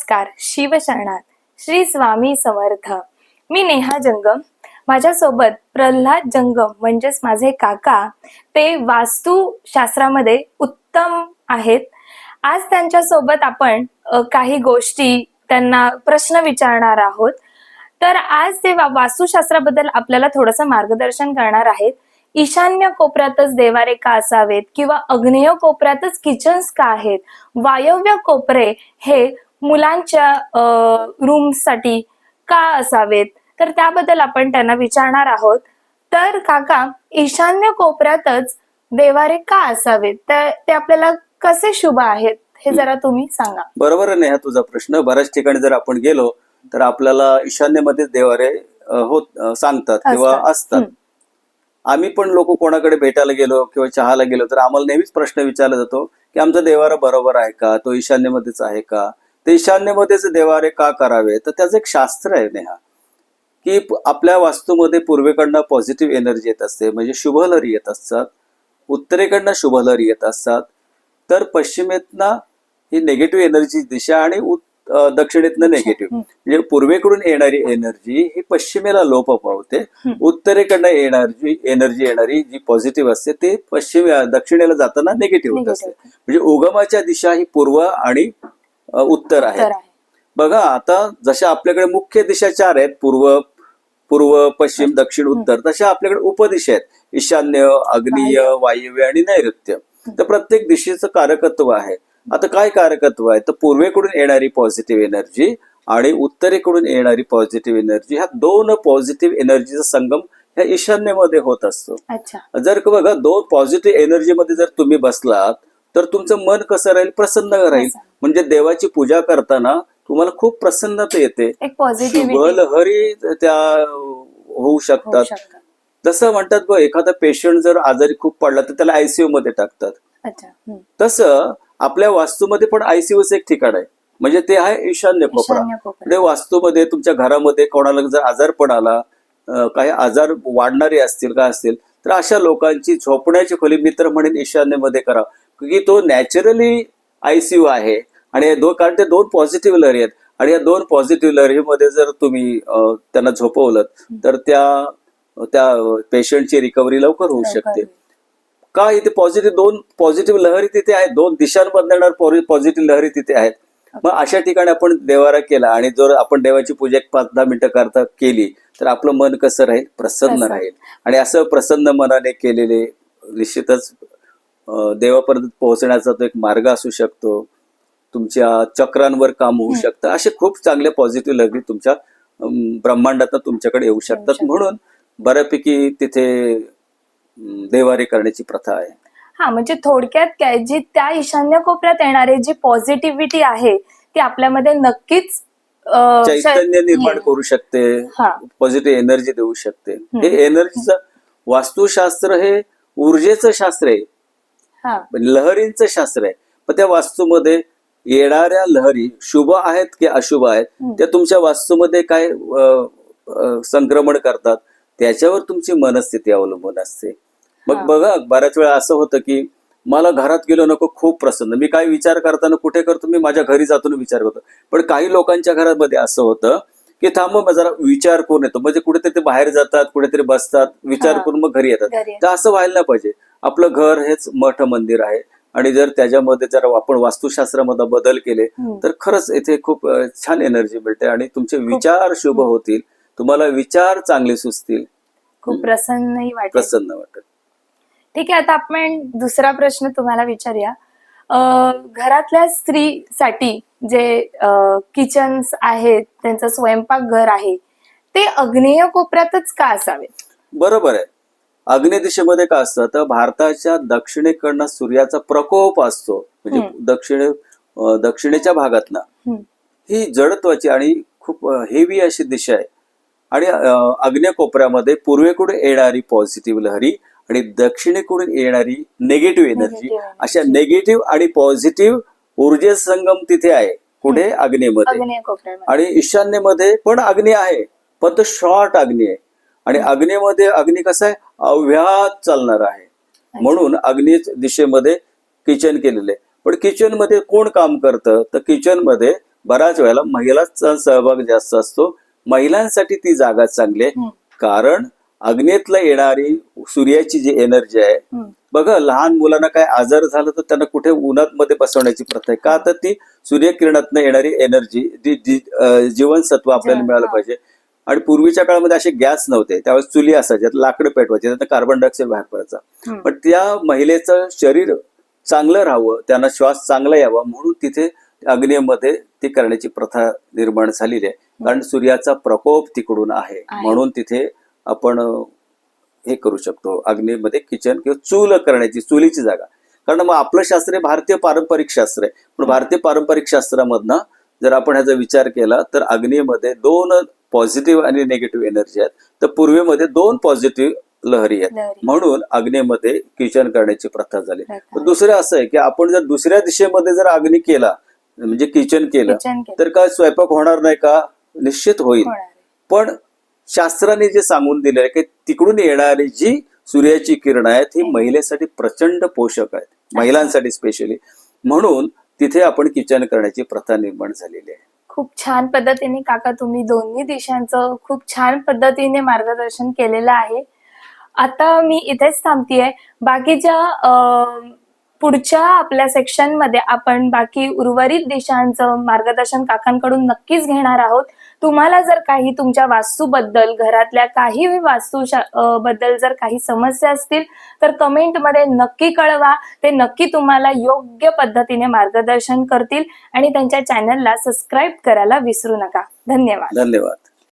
नमस्कार. शिवशरणात. श्री स्वामी समर्थ. मी नेहा जंगम. माझ्यासोबत प्रल्हाद जंगम म्हणजेच माझे काका, ते वास्तुशास्त्रामध्ये उत्तम आहेत. आज त्यांच्यासोबत आपण काही गोष्टी, त्यांना प्रश्न विचारणार आहोत. तर आज ते वास्तुशास्त्राबद्दल आपल्याला थोडंसं मार्गदर्शन करणार आहेत. ईशान्य कोपऱ्यातच देवारे का असावेत किंवा आग्नेय कोपऱ्यातच किचन्स का आहेत, वायव्य कोपरे हे मुलांच्या रूमसाठी का असावेत, तर त्याबद्दल आपण त्यांना विचारणार आहोत. तर काका, ईशान्य कोपऱ्यातच देवारे का असावेत, ते आपल्याला कसे शुभ आहेत हे जरा तुम्ही सांगा. बरोबर आहे नेहा तुझा प्रश्न. बऱ्याच ठिकाणी जर आपण गेलो तर आपल्याला ईशान्येमध्ये देवारे सांगतात किंवा असतात. आम्ही पण लोक कोणाकडे भेटायला गेलो किंवा चहाला गेलो तर आम्हाला नेहमीच प्रश्न विचारला जातो की आमचा देवारा बरोबर आहे का, तो ईशान्येमध्येच आहे का, ते ईशान्येमध्येच देवारे का करावे. तर त्याचं एक शास्त्र आहे नेहा, की आपल्या वास्तूमध्ये पूर्वेकडनं पॉझिटिव्ह एनर्जी येत असते, म्हणजे शुभलहरी येत असतात. उत्तरेकडनं शुभलहरी येत असतात. तर पश्चिमेतनं ही निगेटिव्ह एनर्जी दिशा आणि दक्षिणेतनं निगेटिव्ह, म्हणजे पूर्वेकडून येणारी एनर्जी ही पश्चिमेला लोप पावते. उत्तरेकडनं एनर्जी येणारी जी पॉझिटिव्ह असते ते दक्षिणेला जाताना निगेटिव्ह होत असते. म्हणजे उगमाच्या दिशा ही पूर्व आणि उत्तर आहे. बघा, आता जशा आपल्याकडे मुख्य दिशा 4 आहेत, पूर्व पश्चिम दक्षिण उत्तर, तशा आपल्याकडे उपदिशा आहेत, ईशान्य, आग्नेय, वायव्य आणि नैऋत्य. तर प्रत्येक दिशेचं कारकत्व आहे. आता काय कारकत्व आहे, तर पूर्वेकडून येणारी पॉझिटिव्ह एनर्जी आणि उत्तरेकडून येणारी पॉझिटिव्ह एनर्जी, ह्या दोन पॉझिटिव्ह एनर्जीचा संगम ह्या ईशान्येमध्ये होत असतो. जर बघा, दोन पॉझिटिव्ह एनर्जी मध्ये जर तुम्ही बसलात तर तुमचं मन कसं राहील, प्रसन्न राहील. म्हणजे देवाची पूजा करताना तुम्हाला खूप प्रसन्नता येते, शुभलहरी त्या होऊ शकतात. जसं म्हणतात बघ, एखादा पेशंट जर आजारी खूप पडला तर त्याला आयसीयू मध्ये टाकतात. तसं आपल्या वास्तूमध्ये पण आयसीयूचं एक ठिकाण आहे, म्हणजे ते आहे ईशान्य कोपरा. म्हणजे वास्तूमध्ये तुमच्या घरामध्ये कोणाला जर आजारपण आला, काही आजार वाढणारे असतील का असतील, तर अशा लोकांची झोपण्याची खोली मित्र म्हणून ईशान्येमध्ये करा, की तो नॅचरली आयसीयू आहे. आणि कारण ते दोन पॉझिटिव्ह लहरी आहेत, आणि या दोन पॉझिटिव्ह लहरीमध्ये जर तुम्ही त्यांना झोपवलं तर त्या पेशंटची रिकव्हरी लवकर होऊ शकते. का, इथे दोन पॉझिटिव्ह लहरी तिथे आहेत, दोन दिशांमधल्या पॉझिटिव्ह लहरी तिथे आहेत. मग अशा ठिकाणी आपण देवारा केला आणि जर आपण देवाची पूजा 5-10 मिनिटं करता केली तर आपलं मन कसं राहील, प्रसन्न राहील. आणि असं प्रसन्न मनाने केलेले निश्चितच देवापर्यंत पोहोचण्याचा तो एक मार्ग असू शकतो. तुमच्या चक्रांवर काम होऊ शकतं. असे खूप चांगले पॉझिटिव्ह लहरी तुमच्या ब्रह्मांडात तुमच्याकडे येऊ शकतात. म्हणून बऱ्यापैकी तिथे देवारे करण्याची प्रथा आहे. हा, म्हणजे थोडक्यात काय, जी त्या ईशान्य कोपऱ्यात येणारे जी पॉझिटिव्हिटी आहे ती आपल्यामध्ये नक्कीच चैतन्य निर्माण करू शकते, पॉझिटिव्ह एनर्जी देऊ शकते. हे एनर्जीचं वास्तुशास्त्र हे ऊर्जेचं शास्त्र आहे, लहरींचं शास्त्र आहे. पण त्या वास्तूमध्ये येणाऱ्या लहरी शुभ आहेत की अशुभ आहेत, त्या तुमच्या वास्तूमध्ये काय संक्रमण करतात त्याच्यावर तुमची मनस्थिती अवलंबून असते. मग बघा, बऱ्याच वेळा असं होतं की मला घरात गेलो नको, खूप प्रसन्न, मी काय विचार करताना कुठे करतो, मी माझ्या घरी जातो विचार करतो. पण काही लोकांच्या घरामध्ये असं होतं की थांब जरा विचार करून येतो, म्हणजे कुठेतरी ते बाहेर जातात, कुठेतरी बसतात, विचार करून मग घरी येतात. तर असं व्हायला नाही पाहिजे. आपलं घर हेच मठ मंदिर आहे, आणि जर त्याच्यामध्ये जर आपण वास्तुशास्त्रामध्ये बदल केले तर खरंच इथे खूप छान एनर्जी मिळते आणि तुमचे विचार शुभ होतील, तुम्हाला विचार चांगले सुचतील, खूप प्रसन्न वाटेल. ठीक आहे, आता आपण दुसरा प्रश्न तुम्हाला विचारूया. घरातल्या स्त्रीसाठी जे किचन्स आहेत, त्यांचं स्वयंपाकघर आहे, ते आग्नेय कोपऱ्यातच का असावे? बरोबर आहे. आग्नेय दिशेमध्ये का असतं, तर भारताच्या दक्षिणेकडनं सूर्याचा प्रकोप असतो, म्हणजे दक्षिणेच्या भागातनं ही जडत्वाची आणि खूप हेवी अशी दिशा आहे. आणि आग्नेय कोपऱ्यामध्ये पूर्वेकडून येणारी पॉझिटिव्ह लहरी आणि दक्षिणेकडून येणारी निगेटिव्ह एनर्जी, अशा निगेटिव्ह आणि पॉझिटिव्ह ऊर्जे संगम तिथे आहे. कुठे? आग्नेयमध्ये. आणि ईशान्येमध्ये पण आग्नेय आहे, पण तो शॉर्ट आग्नेय आहे. आणि आग्नेयमध्ये अग्नी कसं आहे, अव्याहत चालणार आहे. म्हणून आग्नेय दिशेमध्ये किचन केलेलं आहे. पण किचन मध्ये कोण काम करतं, तर किचन मध्ये बऱ्याच वेळेला महिलांचा सहभाग जास्त असतो. महिलांसाठी ती जागा चांगली आहे, कारण अग्नीतला येणारी सूर्याची जी एनर्जी आहे, बघा लहान मुलांना काय आजार झाला तर त्यांना कुठे उन्हात मध्ये बसवण्याची प्रथा आहे का, तर ती सूर्यकिरणातनं येणारी एनर्जी जीवनसत्व आपल्याला मिळालं पाहिजे. आणि पूर्वीच्या काळामध्ये असे गॅस नव्हते, त्यावेळेस चुली असायच्या, लाकडं पेटवायचे, त्यात कार्बन डायऑक्साईड बाहेर पडायचा. पण त्या महिलेचं शरीर चांगलं राहावं, त्यांना श्वास चांगला यावा म्हणून तिथे अग्नीमध्ये ती करण्याची प्रथा निर्माण झालेली आहे. कारण सूर्याचा प्रकोप तिकडून आहे, म्हणून तिथे आपण हे करू शकतो, अग्नीमध्ये किचन किंवा चूल करण्याची, चुलीची जागा. कारण मग आपलं शास्त्र हे भारतीय पारंपरिक शास्त्र आहे, पण भारतीय पारंपरिक शास्त्रामधनं जर आपण ह्याचा विचार केला तर अग्नीमध्ये 2 पॉझिटिव्ह आणि निगेटिव्ह एनर्जी आहेत, तर पूर्वेमध्ये 2 पॉझिटिव्ह लहरी आहेत, म्हणून अग्नीमध्ये किचन करण्याची प्रथा झाली. दुसरं असं आहे की आपण जर दुसऱ्या दिशेमध्ये जर अग्नी केला, म्हणजे किचन केलं, तर काय स्वयंपाक होणार नाही का? निश्चित होईल. पण शास्त्राने जे सांगून दिले आहे की तिकडून येणारी जी सूर्याची किरण आहेत ही महिलेसाठी प्रचंड पोषक आहेत, महिलांसाठी स्पेशली, म्हणून तिथे आपण किचन करण्याची प्रथा निर्माण झालेली आहे. खूप छान पद्धतीने काका तुम्ही दोन्ही दिशांचं खूप छान पद्धतीने मार्गदर्शन केलेलं आहे. आता मी इथेच थांबतीये. बाकीच्या पुढच्या आपल्या सेक्शन मध्ये आपण बाकी उर्वरित दिशांचं मार्गदर्शन काकांकडून नक्कीच घेणार आहोत. तुम्हाला जर काही तुमच्या वास्तूबद्दल, घरातल्या काही वास्तू बद्दल जर काही समस्या असतील तर कमेंटमध्ये नक्की कळवा. ते नक्की तुम्हाला योग्य पद्धतीने मार्गदर्शन करतील आणि त्यांच्या चॅनलला सबस्क्राईब करायला विसरू नका. धन्यवाद. धन्यवाद.